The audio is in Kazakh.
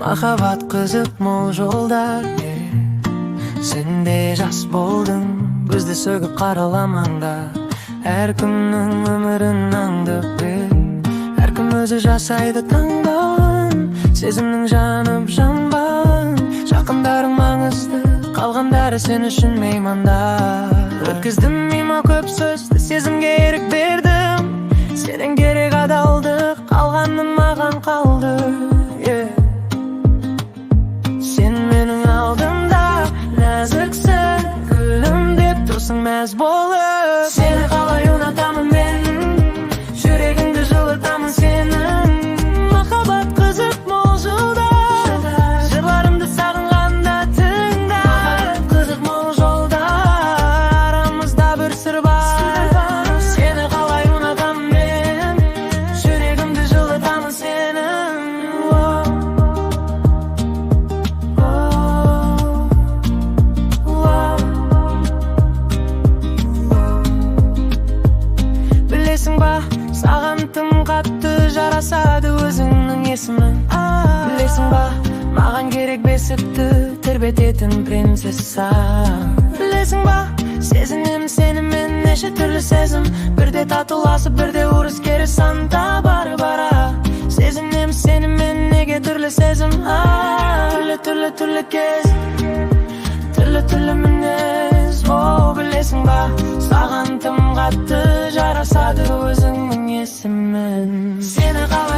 Махаббат кызык мол жолдар, сен де жас болдың, бізді сөгіп қараламаңда. Әркімнің өмірін аңдып, әркім өзі жасайды таңдауын. Сезімнің жанып жанбан, жақындарың маңызды, қалғандары сен үшін мейманда. Өткіздім мимо көп сөзді, сезімге ерік бердім. Сенен керек адалдық, қалғаны маған қалды. Сен менің алдымда нәзіксің, күлімдеп тұрсың мәз болып. Сені қалай ұнатамын мен, жүрегіңді жылытамын сенің. Махаббат қызық мол жолдар, жырларымды сағынғанда тыңда. Қызық мол жолдар, арамызда бір сыр бар. Сені қалай ұнатамын мен, жүрегімді жылытамын сенің. Білесің ба, саған тым қатты жарасады өзіңнің есімің. Білесің ба, маған керек бесікті тербететін принцесса. Білесің ба, сезінемін сенімен неше түрлі сезім, бірде татуласып, бірде ұрыс-керіс анда бара. Сезінемін сенімен неге түрлі сезім, түрлі кез, түрлі мінез. Білесің ба, саған тым қатты жарасады өзіңнің есімің. Сені қалай